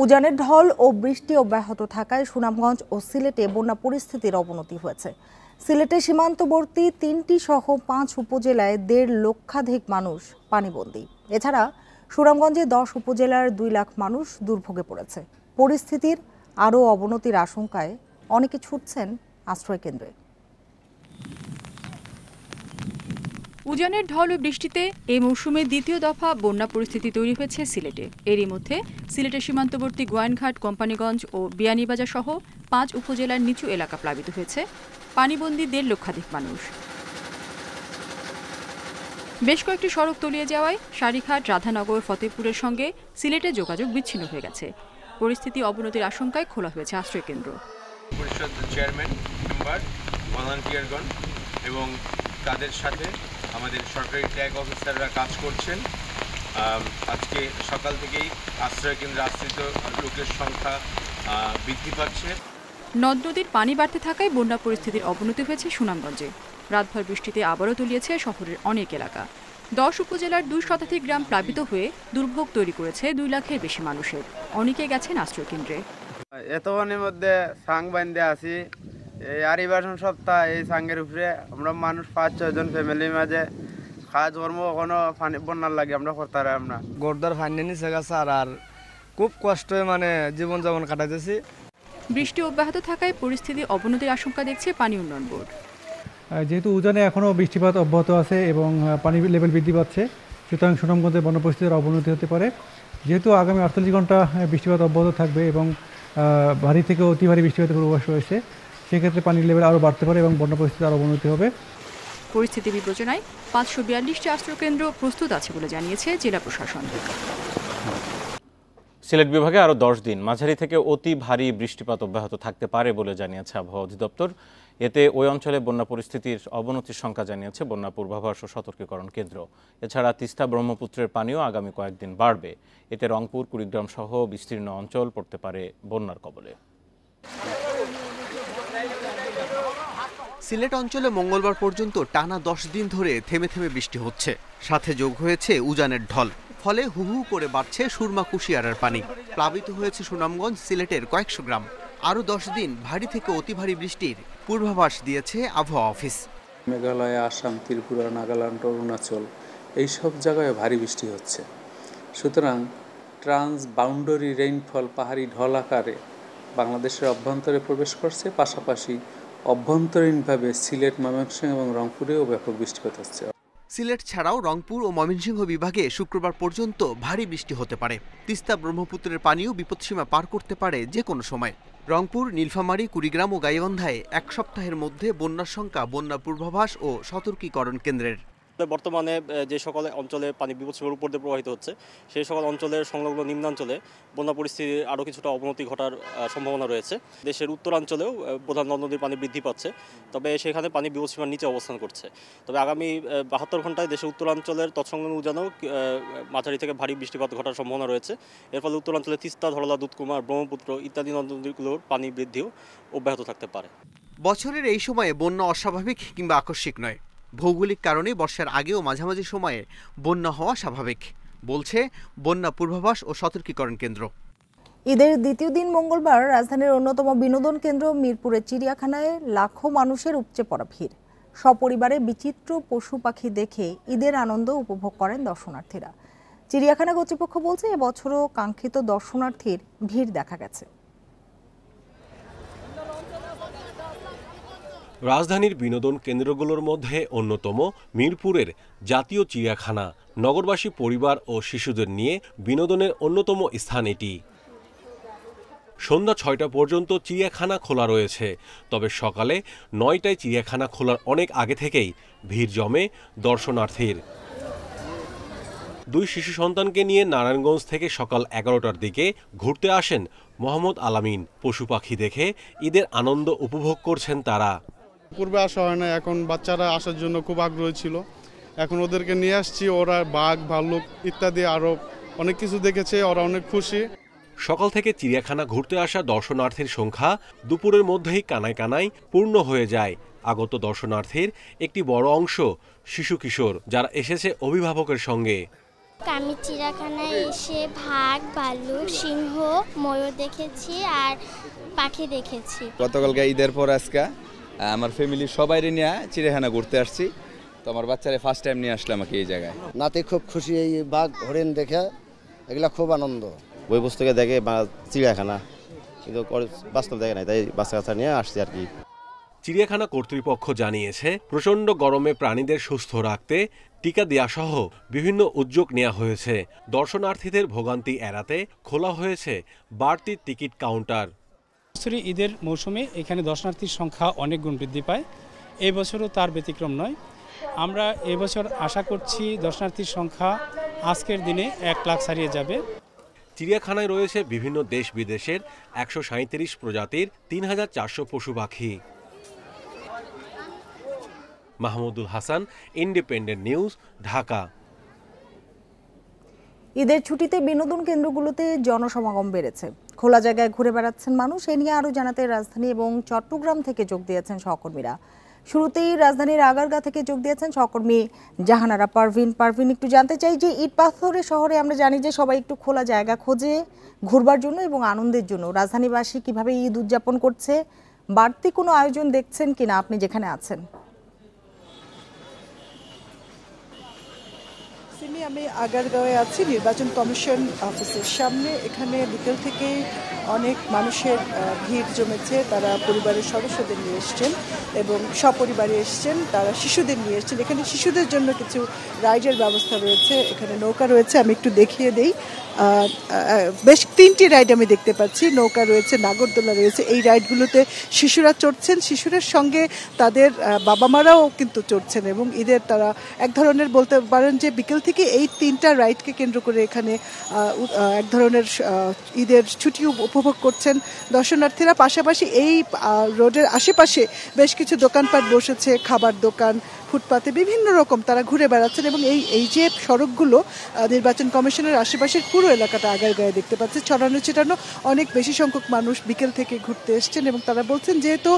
উজানের ঢল ও বৃষ্টি অব্যাহত থাকায় সুনামগঞ্জ ও সিলেটে বন্যা পরিস্থিতির অবনতি হয়েছে। সিলেটের সীমান্তবর্তী ৩টি সহ ৫ উপজেলায় ১.৫ লক্ষাধিক মানুষ পানিবন্দী। এছাড়া সুনামগঞ্জে ১০ উপজেলার ২ লাখ মানুষ দুর্ভোগে পড়েছে। পরিস্থিতির আরও অবনতির আশঙ্কায় অনেকে ছুটছেন আশ্রয়কেন্দ্রে। উজানের ঢল ও বৃষ্টিতে এই মৌসুমে দ্বিতীয় দফা বন্যা পরিস্থিতি তৈরি হয়েছে সিলেটে। এরই মধ্যে সিলেটের সীমান্তবর্তী গোয়াইনঘাট, কোম্পানিগঞ্জ ও বিয়ানীবাজার সহ ৫ উপজেলার নিচু এলাকা প্লাবিত হয়েছে। পানিবন্দী ১.৫ লক্ষাধিক মানুষ। বেশ কয়েকটি সড়ক তলিয়ে যাওয়ায় সারিঘাট, রাধানগর, ফতেপুরের সঙ্গে সিলেটের যোগাযোগ বিচ্ছিন্ন হয়ে গেছে। পরিস্থিতি অবনতির আশঙ্কায় খোলা হয়েছে আশ্রয়কেন্দ্র। পরিষদ চেয়ারম্যান মেম্বার, ভলান্টিয়ারগণ এবং তাদের সাথে আমাদের সরকারি ট্যাগ অফিসাররা কাজ করছেন। আজকে সকাল থেকেই আশ্রয়কেন্দ্রে আশ্রিত লোকের সংখ্যা বৃদ্ধি পাচ্ছে। নদ নদীর পানি বাড়তে থাকায় বন্যা পরিস্থিতির অবনতি হয়েছে সুনামগঞ্জে। রাতভর বৃষ্টিতে আবারও তলিয়েছে শহরের অনেক এলাকা। ১০ উপজেলার ২ শতাধিক গ্রাম প্লাবিত হয়ে দুর্ভোগ তৈরি করেছে ২ লাখের বেশি মানুষের। অনেকে গেছেন আশ্রয়কেন্দ্রে। এত পানির মধ্যে সাং বান্ধে আছি। এই আরিবাসন সপ্তাহ এই সাঙ্গের উপরে আমরা মানুষ ৫-৬ জন ফ্যামিলির মাঝে কাজ কর্ম কোনো পানি বন্যার লাগে আমরা করতে পারি আমরা গোরদার ফাইনে নিচে গেছে আর খুব কষ্টে জীবনযাপন কাটাইতেছি। বৃষ্টি অব্যাহত থাকায় পরিস্থিতি অবনতির আশঙ্কা দেখছে পানি উন্নয়ন বোর্ড। যেহেতু উজানে এখনও বৃষ্টিপাত অব্যাহত আছে এবং পানি লেভেল বৃদ্ধি পাচ্ছে, সুতরাং সুনামগঞ্জের বন্যা পরিস্থিতির অবনতি হতে পারে। যেহেতু আগামী ৪৮ ঘন্টা বৃষ্টিপাত অব্যাহত থাকবে এবং ভারী থেকে অতি ভারী বৃষ্টিপাতের পূর্বাভাস রয়েছে, সেক্ষেত্রে পানির লেভেল আরও বাড়তে পারে এবং বন্যা পরিস্থিতি আরও অবনতি হবে। পরিস্থিতি বিবেচনায় ৫৪২টি আশ্রয়কেন্দ্র প্রস্তুত আছে বলে জানিয়েছে জেলা প্রশাসন। সিলেট বিভাগে আরও ১০ দিন মাঝারি থেকে অতি ভারী বৃষ্টিপাত অব্যাহত থাকতে পারে বলে জানিয়েছে আবহাওয়া অধিদপ্তর। এতে ওই অঞ্চলে বন্যা পরিস্থিতির অবনতির সংখ্যা জানিয়েছে বন্যা পূর্বাভাস ও সতর্কীকরণ কেন্দ্র। এছাড়া তিস্তা ব্রহ্মপুত্রের পানিও আগামী কয়েকদিন বাড়বে। এতে রংপুর, কুড়িগ্রাম সহ বিস্তীর্ণ অঞ্চল পড়তে পারে বন্যার কবলে। সিলেট অঞ্চলে মঙ্গলবার পর্যন্ত টানা ১০ দিন ধরে থেমে থেমে বৃষ্টি হচ্ছে। সাথে যোগ হয়েছে উজানের ঢল। ফলে হু হু করে বাড়ছে সুরমা কুশিয়ারার পানি। প্লাবিত হয়েছে সুনামগঞ্জ, সিলেটের কয়েকশো গ্রাম। আরও ১০ দিন ভারী থেকে অতি ভারী বৃষ্টির পূর্বাভাস দিয়েছে আবহাওয়া অফিস। মেঘালয়, আসাম, ত্রিপুরা, নাগাল্যান্ড, অরুণাচল এইসব জায়গায় ভারী বৃষ্টি হচ্ছে। সুতরাং ট্রান্স বাউন্ডারি রেইনফল পাহাড়ি ঢল আকারে বাংলাদেশের অভ্যন্তরে প্রবেশ করছে। পাশাপাশি অভ্যন্তরীণভাবে সিলেট, ময়মনসিংহ এবং রংপুরেও ব্যাপক বৃষ্টিপাত হচ্ছে। সিলেট ছাড়াও রংপুর ও ময়মনসিংহ বিভাগে শুক্রবার পর্যন্ত ভারী বৃষ্টি হতে পারে। তিস্তা ব্রহ্মপুত্রের পানিও বিপদসীমা পার করতে পারে যে কোনো সময়। রংপুর, নীলফামারী, কুড়িগ্রাম ও গাইবান্ধায় ১ সপ্তাহের মধ্যে বন্যার সংখ্যা বন্যা পূর্বাভাস ও সতর্কীকরণ কেন্দ্রের। বর্তমানে যে সকল অঞ্চলে পানি বিপদসীমার উপর দিয়ে প্রবাহিত হচ্ছে, সেই সকল অঞ্চলের সংলগ্ন নিম্নাঞ্চলে বন্যা পরিস্থিতির আরও কিছুটা অবনতি ঘটার সম্ভাবনা রয়েছে। দেশের উত্তরাঞ্চলেও প্রধান নদ-নদীর পানি বৃদ্ধি পাচ্ছে, তবে সেখানে পানি বিপদসীমার নিচে অবস্থান করছে। তবে আগামী ৭২ ঘন্টায় দেশের উত্তরাঞ্চলের তৎসংলগ্ন উজানেও মাঝারি থেকে ভারী বৃষ্টিপাত ঘটার সম্ভাবনা রয়েছে। এর ফলে উত্তরাঞ্চলে তিস্তা, ধরলা, দুধকুমার, ব্রহ্মপুত্র ইত্যাদি নদ-নদীগুলোর পানি বৃদ্ধিও অব্যাহত থাকতে পারে। বছরের এই সময়ে বন্যা অস্বাভাবিক কিংবা আকস্মিক নয়। ভৌগোলিক কারণে বর্ষার আগেও মাঝামাঝি সময়ে বন্যা হওয়া স্বাভাবিক, বলছে বন্যা পূর্বাভাস ও সতর্কীকরণ কেন্দ্র। ঈদের দ্বিতীয় দিন মঙ্গলবার রাজধানীর অন্যতম বিনোদন কেন্দ্র মিরপুরের চিড়িয়াখানায় লাখো মানুষের উপচে পড়া ভিড়। সপরিবারে বিচিত্র পশু পাখি দেখে ঈদের আনন্দ উপভোগ করেন দর্শনার্থীরা। চিড়িয়াখানা কর্তৃপক্ষ বলছে এবছরও কাঙ্ক্ষিত দর্শনার্থীর ভিড় দেখা গেছে। রাজধানীর বিনোদন কেন্দ্রগুলোর মধ্যে অন্যতম মিরপুরের জাতীয় চিড়িয়াখানা। নগরবাসী পরিবার ও শিশুদের নিয়ে বিনোদনের অন্যতম স্থান এটি। সন্ধ্যা ৬টা পর্যন্ত চিড়িয়াখানা খোলা রয়েছে, তবে সকালে ৯টায় চিড়িয়াখানা খোলার অনেক আগে থেকেই ভিড় জমে দর্শনার্থীর। ২ শিশু সন্তানকে নিয়ে নারায়ণগঞ্জ থেকে সকাল ১১টার দিকে ঘুরতে আসেন মোহাম্মদ আলামিন। পশু পাখি দেখে ঈদের আনন্দ উপভোগ করছেন তারা। পূর্বে আসা হয় না, এখন বাচ্চারা আসার জন্য খুব আগ্রহী ছিল। এখন ওদেরকে নিয়ে আসছি, ওরা বাঘ, ভাল্লুক ইত্যাদি আরও অনেক কিছু দেখেছে, ওরা অনেক খুশি। সকাল থেকে চিড়িয়াখানা ঘুরতে আসা দর্শনার্থীর সংখ্যা দুপুরের মধ্যেই কানায় কানায় পূর্ণ হয়ে যায়। আগত দর্শনার্থীর একটি বড় অংশ শিশু কিশোর, যারা এসেছে অভিভাবকের সঙ্গে। আমি চিড়িয়াখানায় এসে বাঘ, ভাল্লুক, সিংহ, ময়ূর দেখেছি আর পাখি দেখেছি। গতকালকে ঈদের পর আজকে আমার ফ্যামিলির সবাই নিয়ে চিড়িয়াখানা ঘুরতে আসছি। তো আমার বাচ্চারা ফার্স্ট টাইম নিয়ে আসলাম আমাকে এই জায়গায়। নাতি খুব খুশি, এই বাঘ হরিণ দেখে এগুলা খুব আনন্দ। বই পুস্তকে দেখে বা চিড়িয়াখানা, কিন্তু বাস্তব দেখে নাই, তাই বাচ্চা কাচ্চা নিয়ে আসছি আর কি। চিড়িয়াখানা কর্তৃপক্ষ জানিয়েছে প্রচণ্ড গরমে প্রাণীদের সুস্থ রাখতে টিকা দেয়া সহ বিভিন্ন উদ্যোগ নেওয়া হয়েছে। দর্শনার্থীদের ভোগান্তি এড়াতে খোলা হয়েছে বাড়তি টিকিট কাউন্টার। ঈদের মৌসুমে এখানে দর্শনার্থীর সংখ্যা অনেক গুণ বৃদ্ধি পায়, এই বছরও তার ব্যতিক্রম নয়। আমরা এবছর আশা করছি দর্শনার্থীর সংখ্যা আজকের দিনে 1 লাখ ছাড়িয়ে যাবে। চিড়িয়াখানায় রয়েছে বিভিন্ন দেশ বিদেশের 137 প্রজাতির 3400 পশু পাখি। Mahmudul Hasan, independent news, Dhaka. ঈদের ছুটিতে বিনোদন কেন্দ্রগুলোতে জনসমাগম বেড়েছে, খোলা জায়গায় ঘুরে বেড়াচ্ছেন মানুষ। এ নিয়ে আরও জানাতে রাজধানী এবং চট্টগ্রাম থেকে যোগ দিয়েছেন সহকর্মীরা। শুরুতেই রাজধানীর আগারগাঁ থেকে যোগ দিয়েছেন সহকর্মী জাহানারা পারভিন। একটু জানতে চাই যে ঈদ পাথরের শহরে আমরা জানি যে সবাই একটু খোলা জায়গা খোঁজে ঘুরবার জন্য এবং আনন্দের জন্য। রাজধানীবাসী কিভাবে ঈদ উদযাপন করছে, বাড়তি কোনো আয়োজন দেখছেন কিনা আপনি যেখানে আছেন? আমি আগারগাঁওয়ে আছি, নির্বাচন কমিশন অফিসের সামনে। এখানে বিকেল থেকেই অনেক মানুষের ভিড় জমেছে। তারা পরিবারের সদস্যদের নিয়ে এসছেন এবং সপরিবারে এসছেন, তারা শিশুদের নিয়ে এসছেন। এখানে শিশুদের জন্য কিছু রাইডের ব্যবস্থা রয়েছে, এখানে নৌকা রয়েছে, আমি একটু দেখিয়ে দেই। বেশ 3টি রাইড আমি দেখতে পাচ্ছি, নৌকা রয়েছে, নাগরদোলা রয়েছে। এই রাইডগুলোতে শিশুরা চড়ছেন, শিশুদের সঙ্গে তাদের বাবা মারাও কিন্তু চড়ছেন এবং ঈদের তারা এক ধরনের বলতে পারেন যে বিকেল থেকে এই 3টা রাইডকে কেন্দ্র করে এখানে এক ধরনের ঈদের ছুটি উপভোগ করছেন দর্শনার্থীরা। পাশাপাশি এই রোডের আশেপাশে বেশ কিছু দোকানপাট বসেছে, খাবার দোকান, ফুটপাতে বিভিন্ন রকম তারা ঘুরে বেড়াচ্ছেন এবং এই যে সড়কগুলো নির্বাচন কমিশনের আশেপাশের পুরো এলাকাটা আগারগাঁয়ে দেখতে পাচ্ছে ছড়ানো ছিটানো। অনেক বেশি সংখ্যক মানুষ বিকেল থেকে ঘুরতে এসছেন এবং তারা বলছেন যেহেতু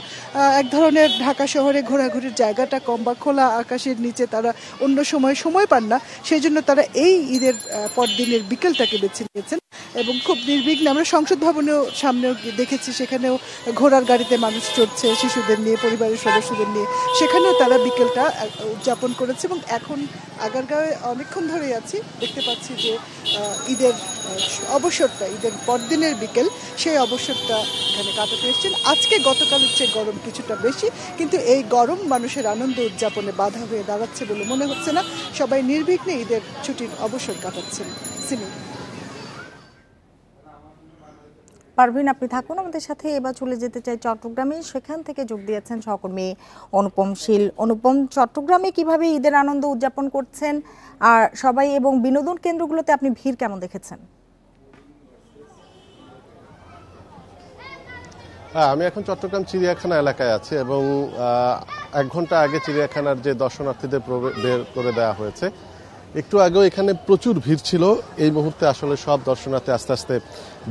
এক ধরনের ঢাকা শহরে ঘোরাঘুরির জায়গাটা কম বা খোলা আকাশের নিচে তারা অন্য সময় পান না, সেই জন্য তারা এই ঈদের পরদিনের বিকেলটাকে বেছে নিয়েছেন এবং খুব নির্বিঘ্নে। আমরা সংসদ ভবনেও সামনেও দেখেছি, সেখানেও ঘোড়ার গাড়িতে মানুষ চড়ছে শিশুদের নিয়ে, পরিবারের সদস্যদের নিয়ে, সেখানেও তারা বিকেলটা উদযাপন করেছে। এবং এখন আগারগাঁওয়ে অনেকক্ষণ ধরেই আছি, দেখতে পাচ্ছি যে ঈদের অবসরটা, ঈদের পরদিনের বিকেল, সেই অবসরটা এখানে কাটাতে এসছেন। আজকে গতকালের চেয়ে গরম কিছুটা বেশি, কিন্তু এই গরম মানুষের আনন্দ উদযাপনে বাধা হয়ে দাঁড়াচ্ছে বলে মনে হচ্ছে না। সবাই নির্বিঘ্নে ঈদের ছুটির অবসর কাটাচ্ছেন। সিমি পারভিন, আপনি থাকুন আমাদের সাথে। এবার চলে যেতে চাই চট্টগ্রামে, সেখান থেকে যোগ দিয়েছেন সহকর্মী অনুপম শীল। অনুপম, চট্টগ্রামে কিভাবে ঈদের আনন্দ উদযাপন করছেন আর সবাই এবং বিনোদন কেন্দ্রগুলোতে আপনি ভিড় কেমন দেখেছেন? আমি এখন চট্টগ্রাম চিড়িয়াখানা এলাকায় আছি এবং 1 ঘন্টা আগে চিড়িয়াখানার যে দর্শনার্থীদের বের করে দেওয়া হয়েছে, একটু আগেও এখানে প্রচুর ভিড় ছিল। এই মুহূর্তে আসলে সব দর্শনার্থী আস্তে আস্তে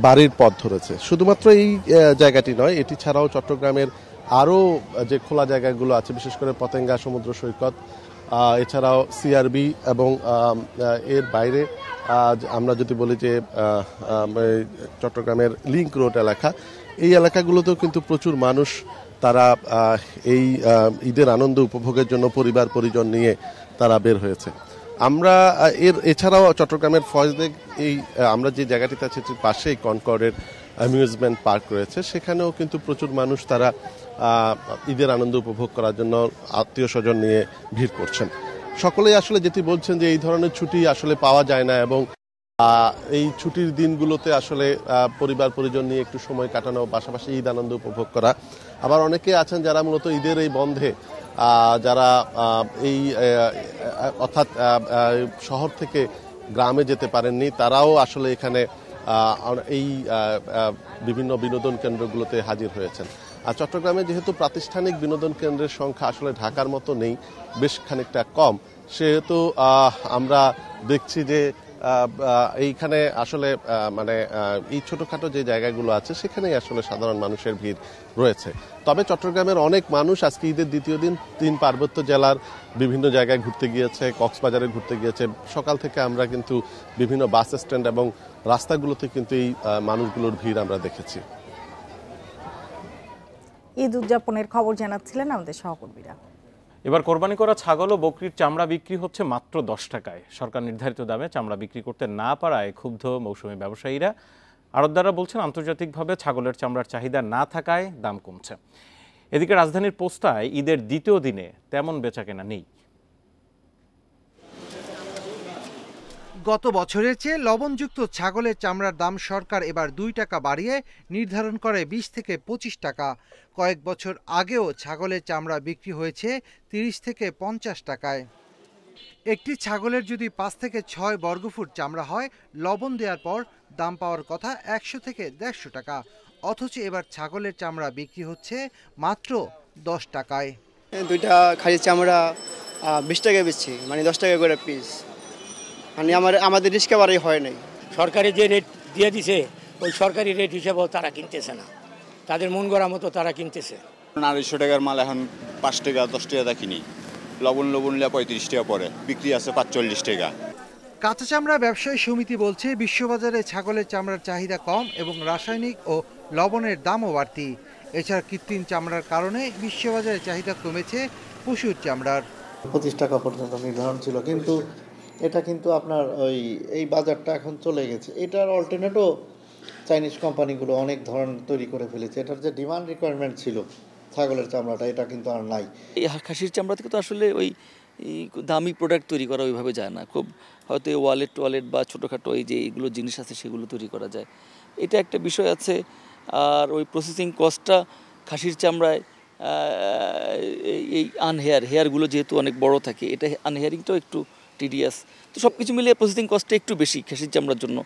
বাড়ির পথ ধরেছে। শুধুমাত্র এই জায়গাটি নয়, এটি ছাড়াও চট্টগ্রামের আরও যে খোলা জায়গাগুলো আছে, বিশেষ করে পতেঙ্গা সমুদ্র সৈকত, এছাড়াও সিআরবি এবং এর বাইরে আমরা যদি বলি যে চট্টগ্রামের লিংক রোড এলাকা, এই এলাকাগুলোতেও কিন্তু প্রচুর মানুষ তারা এই ঈদের আনন্দ উপভোগের জন্য পরিবার পরিজন নিয়ে তারা বের হয়েছে। আমরা এছাড়াও চট্টগ্রামের ফয়েজবেগ, এই আমরা যে জায়গাটিতে আছি পাশেই কনকর্ডের অ্যামিউজমেন্ট পার্ক রয়েছে, সেখানেও কিন্তু প্রচুর মানুষ তারা ঈদের আনন্দ উপভোগ করার জন্য আত্মীয় স্বজন নিয়ে ভিড় করছেন। সকলেই আসলে যেটি বলছেন যে এই ধরনের ছুটি আসলে পাওয়া যায় না এবং এই ছুটির দিনগুলোতে আসলে পরিবার পরিজন নিয়ে একটু সময় কাটানো, পাশাপাশি ঈদ আনন্দ উপভোগ করা। আবার অনেকে আছেন যারা মূলত ঈদের এই বন্ধে যারা এই অর্থাৎ শহর থেকে গ্রামে যেতে পারেননি, তারাও আসলে এখানে এই বিভিন্ন বিনোদন কেন্দ্রগুলোতে হাজির হয়েছেন। আর চট্টগ্রামে যেহেতু প্রাতিষ্ঠানিক বিনোদন কেন্দ্রের সংখ্যা আসলে ঢাকার মতো নেই, বেশ খানিকটা কম, সেহেতু আমরা দেখছি যে এইখানে আসলে মানে এই ছোটখাটো যে জায়গাগুলো আছে সেখানেই আসলে সাধারণ মানুষের ভিড় রয়েছে। তবে চট্টগ্রামের অনেক মানুষ আজকে ঈদের দ্বিতীয় দিন 3 পার্বত্য জেলার বিভিন্ন জায়গায় ঘুরতে গিয়েছে, কক্সবাজারে ঘুরতে গিয়েছে। সকাল থেকে আমরা কিন্তু বিভিন্ন বাস স্ট্যান্ড এবং রাস্তাগুলোতে কিন্তু এই মানুষগুলোর ভিড় আমরা দেখেছি। ঈদ উদযাপনের খবর জানাচ্ছিলেন আমাদের সহকর্মীরা। এবার কোরবানি করা ছাগল ও বকরির চামড়া বিক্রি হচ্ছে মাত্র 10 টাকায়। সরকার নির্ধারিত দামে চামড়া বিক্রি করতে না পারায় ক্ষুব্ধ মৌসুমী ব্যবসায়ীরা। আড়তদাররা বলছেন আন্তর্জাতিকভাবে ছাগলের চামড়ার চাহিদা না থাকায় দাম কমছে। এদিকে রাজধানীর পোস্তায় ঈদের দ্বিতীয় দিনে তেমন বেচাকেনা নেই। গত বছরের চেয়ে লবণযুক্ত ছাগলের চামড়ার দাম সরকার এবার 2 টাকা বাড়িয়ে নির্ধারণ করে 20 থেকে 25 টাকা। কয়েক বছর আগেও ছাগলের চামড়া বিক্রি হয়েছে 30 থেকে 50 টাকায়। একটি ছাগলের যদি 5 থেকে 6 বর্গফুট চামড়া হয়, লবণ দেওয়ার পর দাম পাওয়ার কথা 100 থেকে 150 টাকা। অথচ এবার ছাগলের চামড়া বিক্রি হচ্ছে মাত্র 10 টাকায়। 2টা খাসির চামড়া 20 টাকায় বেচছি, মানে 10 টাকা করে পিস। মানে আমাদের রিস্ক বাড়াই হয় নাই। সরকারি যে রেট দিয়ে দিছে ওই সরকারি রেট হিসেবেও তারা কিনতেছে না, তাদের মন গড়া মতো তারা কিনতেছে। 250 টাকার মাল এখন 5 টাকা 10 টাকা কিনি। লবণ নিলে 35 টাকা পড়ে, বিক্রি আছে 45 টাকা। কাঁচা চামড়া ব্যবসায়ী সমিতি বলছে বিশ্ববাজারে ছাগলের চামড়ার চাহিদা কম এবং রাসায়নিক ও লবণের দামও বাড়তি। এছাড়া কৃত্রিম চামড়ার কারণে বিশ্ববাজারে চাহিদা কমেছে পশুর চামড়ার। 25 টাকা পর্যন্ত নির্ধারণ ছিল, কিন্তু এটা কিন্তু আপনার এই বাজারটা এখন চলে গেছে। এটার অল্টারনেটও চাইনিজ কোম্পানিগুলো অনেক ধরনের তৈরি করে ফেলেছে। এটার যে ডিমান্ড রিকোয়ারমেন্ট ছিল ছাগলের চামড়াটা, এটা কিন্তু আর নাই। এই খাসির চামড়া থেকে তো আসলে ওই দামি প্রোডাক্ট তৈরি করা ওইভাবে যায় না, খুব হয়তো ওয়ালেট বা ছোটোখাটো এই যে এইগুলো জিনিস আছে সেগুলো তৈরি করা যায়, এটা একটা বিষয় আছে। আর ওই প্রসেসিং কস্টটা খাসির চামড়ায় এই হেয়ারগুলো যেহেতু অনেক বড় থাকে, এটা আনহেয়ারিংটাও একটু টিডিয়াস, তো সব কিছু মিলিয়ে প্রসেসিং কস্টটা একটু বেশি খাসির চামড়ার জন্য।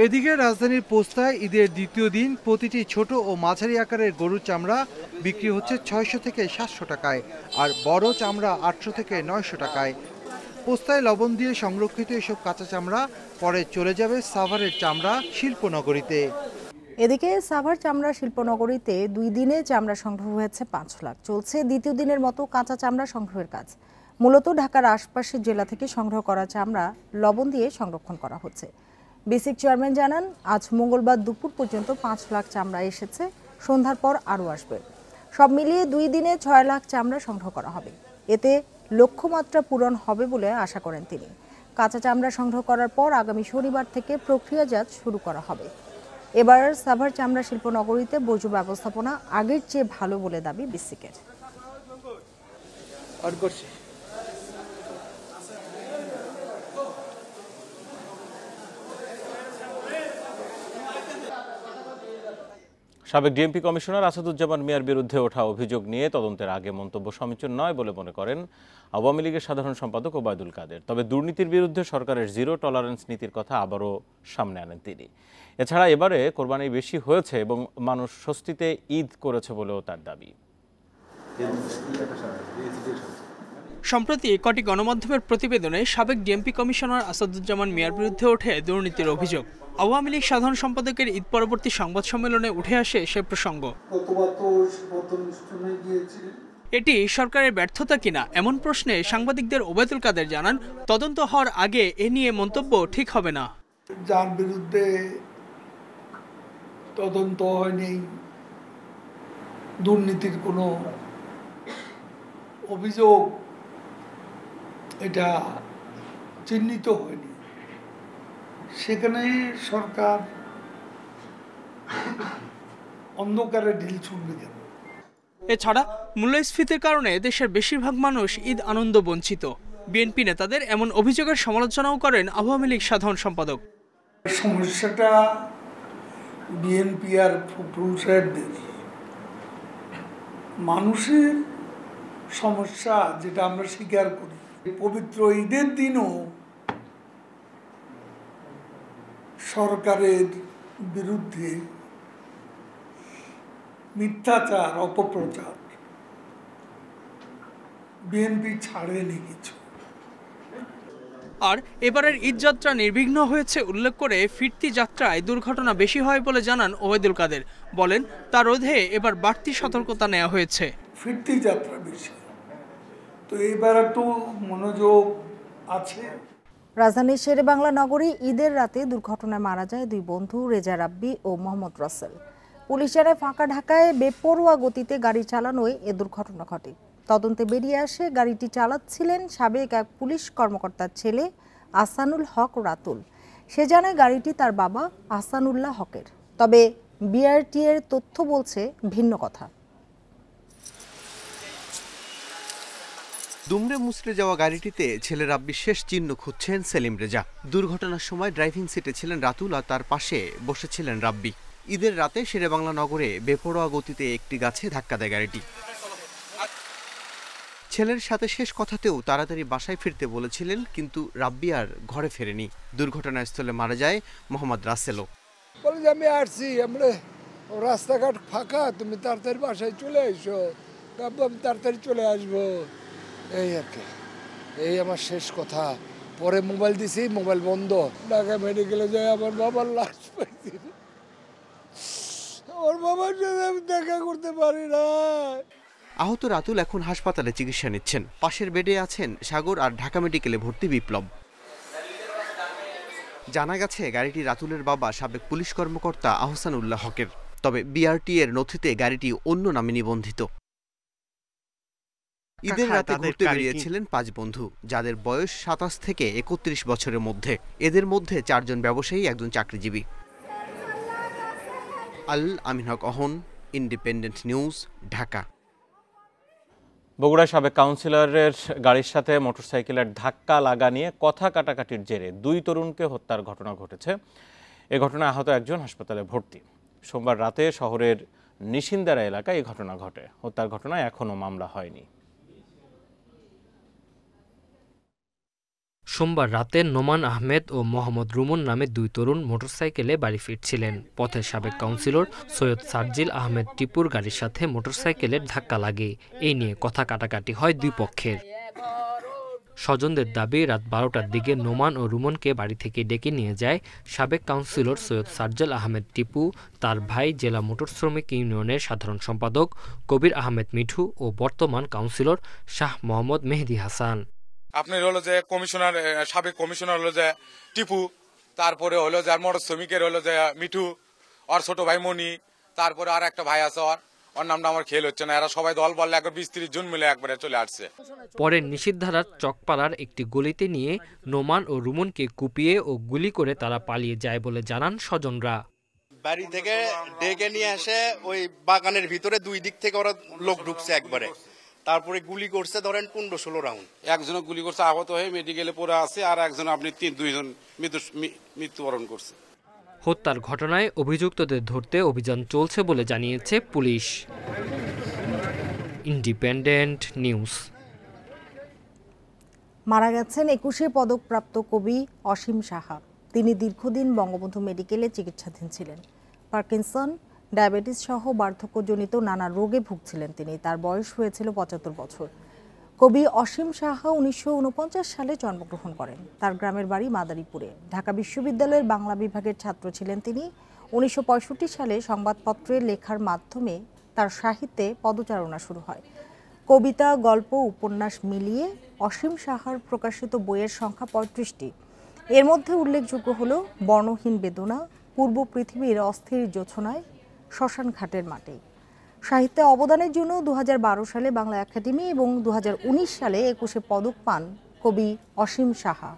এদিকে রাজধানীর পোস্তায় ঈদের দ্বিতীয় দিন প্রতিটি ছোট ও মাঝারি আকারের গরুর চামড়া বিক্রি হচ্ছে 600 থেকে 700 টাকায়, আর বড় চামড়া 800 থেকে 900 টাকায়। পোস্তায় লবণ দিয়ে সংরক্ষিত এসব কাঁচা চামড়া পরে চলে যাবে সাভারের চামড়া শিল্পনগরীতে। এদিকে সাভার চামড়া শিল্পনগরীতে 2 দিনে চামড়া সংগ্রহ হয়েছে 5 লাখ। চলছে দ্বিতীয় দিনের মতো কাঁচা চামড়া সংগ্রহের কাজ। মূলত ঢাকার আশপাশের জেলা থেকে সংগ্রহ করা চামড়া লবণ দিয়ে সংরক্ষণ করা হচ্ছে। বিসিক চেয়ারম্যান জানান, আজ মঙ্গলবার দুপুর পর্যন্ত 5 লাখ চামড়া এসেছে, সন্ধ্যার পর আরও আসবে। সব মিলিয়ে 2 দিনে 6 লাখ চামড়া সংগ্রহ করা হবে। এতে লক্ষ্যমাত্রা পূরণ হবে বলে আশা করেন তিনি। কাঁচা চামড়া সংগ্রহ করার পর আগামী শনিবার থেকে প্রক্রিয়াজাত শুরু করা হবে। এবার সাভার চামড়া শিল্পনগরীতে বর্জ্য ব্যবস্থাপনা আগের চেয়ে ভালো বলে দাবি বিসিকের। সাবেক ডিএমপি কমিশনার আসাদুজ্জামান মিয়ার বিরুদ্ধে ওঠা অভিযোগ নিয়ে তদন্তের আগে মন্তব্য সমীচীন নয় বলে মনে করেন আওয়ামী লীগের সাধারণ সম্পাদক ওবায়দুল কাদের। তবে দুর্নীতির বিরুদ্ধে সরকারের জিরো টলারেন্স নীতির কথা আবারও সামনে আনেন তিনি। এছাড়া এবারে কোরবানি বেশি হয়েছে এবং মানুষ স্বস্তিতে ঈদ করেছে বলেও তার দাবি। সম্প্রতি কটি গণমাধ্যমের প্রতিবেদনে সাবেক ডিএমপি কমিশনার আসাদুজ্জামান মিয়ার বিরুদ্ধে ওঠে দুর্নীতির অভিযোগ। আওয়ামী লীগ সাধারণ সম্পাদকের ঈদ পরবর্তী সংবাদ সম্মেলনে উঠে আসে সে প্রসঙ্গ। এটি সরকারের ব্যর্থতা কিনা এমন প্রশ্নে সাংবাদিকদের ওবায়দুল কাদের জানান, তদন্ত হওয়ার আগে এ নিয়ে মন্তব্য ঠিক হবে না। যার বিরুদ্ধে তদন্ত হয়নি, দুর্নীতির কোনো অভিযোগ এটা চিহ্নিত হয়নি, সেখানে সরকার অন্ধকারে ঢিল ছুড়বে কেন? এছাড়া মূল্যস্ফীতির কারণে দেশের বেশিরভাগ মানুষ ঈদ আনন্দ বঞ্চিত। বিএনপি নেতাদের এমন অভিযোগের সমালোচনাও করেন আওয়ামী লীগ সাধারণ সম্পাদক। সমস্যাটা বিএনপি আর ফখরুল সাহেবদের, মানুষের সমস্যা যেটা আমরা স্বীকার করি। পবিত্র ঈদের দিনও সরকারের বিরুদ্ধে মিথ্যাচার, অপপ্রচার বিএনপি ছাড়েনি কিছু। আর এবারের ঈদযাত্রা নির্বিঘ্ন হয়েছে উল্লেখ করে ফিরতি যাত্রায় দুর্ঘটনা বেশি হয় বলে জানান ওবায়দুল কাদের। বলেন তা রোধে এবার বাড়তি সতর্কতা নেওয়া হয়েছে। ফিরতি যাত্রা বেশি, তো এবার একটু মনোযোগ আছে। রাজধানীর শেরেবাংলা নগরী ঈদের রাতে দুর্ঘটনায় মারা যায় দুই বন্ধু রেজা রাব্বি ও মোহাম্মদ রাসেল। পুলিশ জানায় ফাঁকা ঢাকায় বেপরোয়া গতিতে গাড়ি চালানোয় এ দুর্ঘটনা ঘটে। তদন্তে বেরিয়ে আসে গাড়িটি চালাচ্ছিলেন সাবেক এক পুলিশ কর্মকর্তার ছেলে আহসানুল হক রাতুল। সে জানায় গাড়িটি তার বাবা আহসানুল্লাহ হকের, তবে বিআরটি এর তথ্য বলছে ভিন্ন কথা। দুমড়ে মুচড়ে যাওয়া গাড়িটিতে ছেলে রাব্বির শেষ চিহ্ন খুঁজছেন সেলিম রেজা। দুর্ঘটনার সময় ড্রাইভিং সিটে ছিলেন রাতুল আর তার পাশে বসেছিলেন রাব্বি। ঈদের রাতে শেরেবাংলা নগরে বেপরোয়া গতিতে একটি গাছে ধাক্কা দেয় গাড়িটি। ছেলের সাথে শেষ কথাতেও তাড়াতাড়ি বাসায় ফিরতে বলেছিলেন, কিন্তু রাব্বি আর ঘরে ফেরেনি। দুর্ঘটনাস্থলে মারা যায় মোহাম্মদ রাসেলও। বলে যে আমি আসছি, আমরা রাস্তাঘাট ফাঁকা, তুমি তাড়াতাড়ি বাসায় চলে এসো। আমি তাড়াতাড়ি চলে আসবো, এই আর কি। এই আমার শেষ কথা। পরে মোবাইল দিছি, মোবাইল বন্ধ। ঢাকা মেডিকেলে যাই আমার বাবার লাশ পাইছি। আমার বাবার সাথে আমি দেখা করতে পারি না। আহত রাতুল এখন হাসপাতালে চিকিৎসা নিচ্ছেন। পাশের বেডে আছেন সাগর আর ঢাকা মেডিকেলে ভর্তি বিপ্লব। জানা গেছে গাড়িটি রাতুলের বাবা সাবেক পুলিশ কর্মকর্তা আহসানুল্লাহ হকের, তবে বিআরটি এর নথিতে গাড়িটি অন্য নামে নিবন্ধিত। ঈদের রাতে ঘুরতে বেরিয়েছিলেন 5 বন্ধু, যাদের বয়স 27 থেকে 31 বছরের মধ্যে। এদের মধ্যে 4 জন ব্যবসায়ী, 1 জন চাকরিজীবী। আল আমিন হক অহন, ইন্ডিপেন্ডেন্ট নিউজ, ঢাকা। বগুড়ায় সাবেক কাউন্সিলরের গাড়ির সাথে মোটরসাইকেলের ধাক্কা লাগা নিয়ে কথা কাটাকাটির জেরে 2 তরুণকে হত্যার ঘটনা ঘটেছে। এ ঘটনায় আহত 1 জন হাসপাতালে ভর্তি। সোমবার রাতে শহরের নিশিন্দারা এলাকায় এই ঘটনা ঘটে। হত্যার ঘটনায় এখনও মামলা হয়নি। সোমবার রাতে নোমান আহমেদ ও মোহাম্মদ রুমন নামে 2 তরুণ মোটরসাইকেলে বাড়ি ফিরছিলেন। পথে সাবেক কাউন্সিলর সৈয়দ সার্জিল আহমেদ টিপুর গাড়ির সাথে মোটরসাইকেলের ধাক্কা লাগে। এই নিয়ে কথা কাটাকাটি হয় 2 পক্ষের। স্বজনদের দাবি, রাত 12টার দিকে নোমান ও রুমনকে বাড়ি থেকে ডেকে নিয়ে যায় সাবেক কাউন্সিলর সৈয়দ সার্জিল আহমেদ টিপু, তার ভাই জেলা মোটর শ্রমিক ইউনিয়নের সাধারণ সম্পাদক কবির আহমেদ মিঠু ও বর্তমান কাউন্সিলর শাহ মোহাম্মদ মেহেদি হাসান। আপনার হলো যে কমিশনার, সাবেক কমিশনার হলো যে টিপু, তারপরে হলো যে মোটর শ্রমিকের হলো যে মিঠু, আর ছোট ভাই মনি, তারপরে আর একটা ভাই আছে, ওর নামটা আমার খেয়াল হচ্ছে না। এরা সবাই দল বললে 20-30 জন মিলে একবারে চলে আসছে। পরে নিষিদ্ধধারার চকপাড়ার একটি গলিতে নিয়ে নোমান ও রুমনকে কুপিয়ে ও গুলি করে তারা পালিয়ে যায় বলে জানান স্বজনরা। বাড়ি থেকে ডেকে নিয়ে আসে ওই বাগানের ভিতরে 2 দিক থেকে ওরা লোক ঢুকছে একবারে। তারপরে গুলি করছে ধরেন 15-16 রাউন্ড। একজন গুলি করছে, আহত হয়ে মেডিকেলে পড়ে আছে, আর একজন আপনি 2 জন মৃত্যুবরণ করছে। হত্যার ঘটনায় অভিযুক্তদের ধরতে অভিযান চলছে বলে জানিয়েছে পুলিশ। Independent news. মারা গেছেন 21শে পদকপ্রাপ্ত কবি অসীম সাহা। তিনি দীর্ঘদিন বঙ্গবন্ধু মেডিকেলে চিকিৎসাধীন ছিলেন। পার্কিনসন, ডায়াবেটিস সহ বার্ধক্যজনিত নানা রোগে ভুগছিলেন তিনি। তার বয়স হয়েছিল 75 বছর। কবি অসীম সাহা 1949 সালে জন্মগ্রহণ করেন। তার গ্রামের বাড়ি মাদারীপুরে। ঢাকা বিশ্ববিদ্যালয়ের বাংলা বিভাগের ছাত্র ছিলেন তিনি। 1965 সালে সংবাদপত্রে লেখার মাধ্যমে তার সাহিত্যে পদচারণা শুরু হয়। কবিতা, গল্প, উপন্যাস মিলিয়ে অসীম সাহার প্রকাশিত বইয়ের সংখ্যা 35টি। এর মধ্যে উল্লেখযোগ্য হল বর্ণহীন বেদনা, পূর্ব পৃথিবীর অস্থির জোছনায়, শ্মশান ঘাটের মাটি। সাহিত্যে অবদানের জন্য 2012 সালে বাংলা একাডেমি এবং 2019 সালে 21শে পদক পান কবি অসীম সাহা।